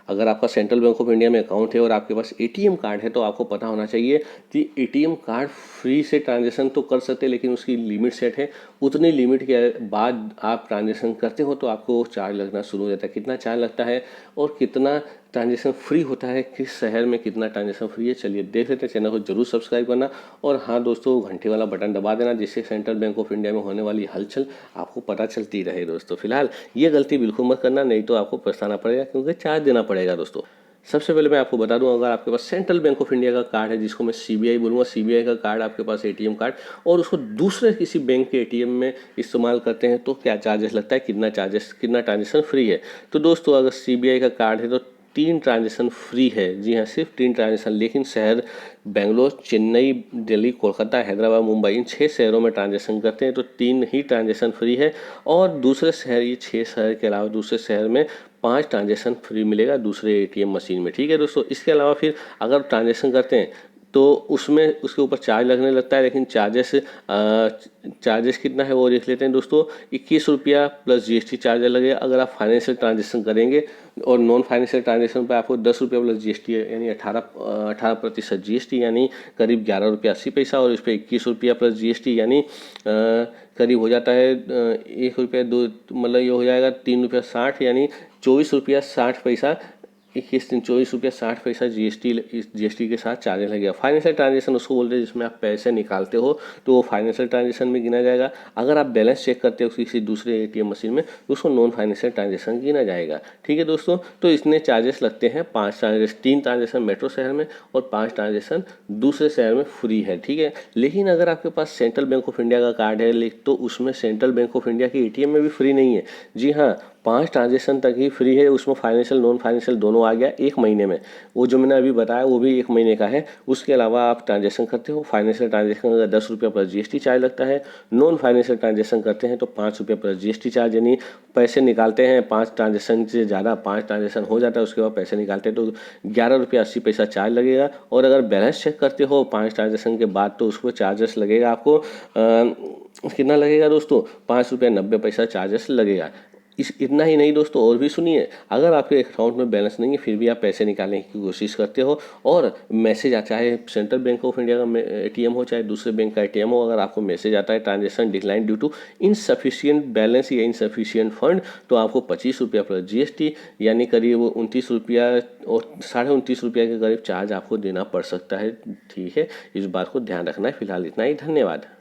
अगर आपका central bank of India में अकाउंट है और आपके पास एटीएम कार्ड है तो आपको पता होना चाहिए कि एटीएम कार्ड फ्री से ट्रांजेक्शन तो कर सकते हैं, लेकिन उसकी लिमिट सेट है। उतनी लिमिट के बाद आप ट्रांजेक्शन करते हो तो आपको चार्ज लगना शुरू हो जाता है। कितना चार्ज लगता है और कितना ट्रांजेक्शन फ्री होता है, किस शहर में कितना ट्रांजेक्शन फ्री है, चलिए देख लेते हैं। चैनल को जरूर सब्सक्राइब करना और हाँ दोस्तों, घंटे वाला बटन दबा देना, जिससे सेंट्रल बैंक ऑफ इंडिया में होने वाली हलचल आपको पता चलती रहे दोस्तों। फिलहाल ये गलती बिल्कुल मत करना, नहीं तो आपको पछताना पड़ेगा, क्योंकि चार्ज देना पड़ेगा दोस्तों। सबसे पहले मैं आपको बता दूं, अगर आपके पास सेंट्रल बैंक ऑफ इंडिया का कार्ड है, जिसको मैं सीबीआई बोलूँगा, सीबीआई का कार्ड आपके पास एटीएम कार्ड, और उसको दूसरे किसी बैंक के एटीएम में इस्तेमाल करते हैं तो क्या चार्जेस लगता है, कितना ट्रांजेक्शन फ्री है। तो दोस्तों, अगर सीबीआई का कार्ड है तो 3 ट्रांजेक्शन फ्री है। जी हाँ, सिर्फ 3 ट्रांजेक्शन, लेकिन शहर बेंगलोर, चेन्नई, दिल्ली, कोलकाता, हैदराबाद, मुंबई, इन 6 शहरों में ट्रांजेक्शन करते हैं तो 3 ही ट्रांजेक्शन फ्री है। और दूसरे शहर, ये 6 शहर के अलावा दूसरे शहर में 5 ट्रांजेक्शन फ्री मिलेगा दूसरे एटीएम मशीन में। ठीक है दोस्तों, इसके अलावा फिर अगर ट्रांजेक्शन करते हैं तो उसमें उसके ऊपर चार्ज लगने लगता है, लेकिन चार्जेस कितना है वो देख लेते हैं दोस्तों। 21 रुपया प्लस जीएसटी चार्ज लगेगा अगर आप फाइनेंशियल ट्रांजेक्शन करेंगे, और नॉन फाइनेंशियल ट्रांजेक्शन पर आपको 10 रुपया प्लस जीएसटी, यानी 18% जीएसटी, यानी करीब 11 रुपया 80 पैसा, और इस पर 21 रुपया प्लस जीएसटी, यानी करीब हो जाता है 1 रुपया 2, मतलब ये हो जाएगा 3 रुपया 60, यानी 24 रुपया 60 पैसा, 24 रुपया 60 पैसा जीएसटी के साथ चार्ज लगेगा। फाइनेंशियल ट्रांजेक्शन उसको बोलते हैं जिसमें आप पैसे निकालते हो, तो वो फाइनेंशियल ट्रांजेक्शन में गिना जाएगा। अगर आप बैलेंस चेक करते हो किसी दूसरे एटीएम मशीन में तो उसको नॉन फाइनेंशियल ट्रांजेक्शन गिना जाएगा। ठीक है दोस्तों, तो इसने चार्जेस लगते हैं 3 ट्रांजेक्शन मेट्रो शहर में और 5 ट्रांजेक्शन दूसरे शहर में फ्री है। ठीक है, लेकिन अगर आपके पास सेंट्रल बैंक ऑफ इंडिया का कार्ड है तो उसमें सेंट्रल बैंक ऑफ इंडिया के एटीएम में भी फ्री नहीं है। जी हाँ, 5 ट्रांजेक्शन तक ही फ्री है, उसमें फाइनेंशियल नॉन फाइनेंशियल दोनों आ गया 1 महीने में। वो जो मैंने अभी बताया वो भी 1 महीने का है। उसके अलावा आप ट्रांजेक्शन करते हो, फाइनेंशियल ट्रांजेक्शन का 10 रुपया प्लस जीएसटी चार्ज लगता है। नॉन फाइनेंशियल ट्रांजेक्शन करते हैं तो 5 रुपया प्लस जीएसटी चार्ज, यानी पैसे निकालते हैं 5 ट्रांजेक्शन से ज़्यादा, 5 ट्रांजेक्शन हो जाता है उसके बाद पैसे निकालते हैं तो 11 रुपया 80 पैसा चार्ज लगेगा। और अगर बैलेंस चेक करते हो 5 ट्रांजेक्शन के बाद तो उसको चार्जेस लगेगा आपको कितना लगेगा दोस्तों, 5 रुपया 90 पैसा चार्जेस लगेगा। इतना ही नहीं दोस्तों, और भी सुनिए। अगर आपके अकाउंट में बैलेंस नहीं है फिर भी आप पैसे निकालने की कोशिश करते हो और मैसेज आता है, सेंट्रल बैंक ऑफ इंडिया का एटीएम हो चाहे दूसरे बैंक का एटीएम हो, अगर आपको मैसेज आता है transaction decline due to insufficient balance या इनसफिशियंट फंड, तो आपको 25 रुपया प्लस जीएसटी, यानी करीब 29 रुपया और 29.5 रुपया के करीब चार्ज आपको देना पड़ सकता है। ठीक है, इस बात को ध्यान रखना है। फिलहाल इतना ही, धन्यवाद।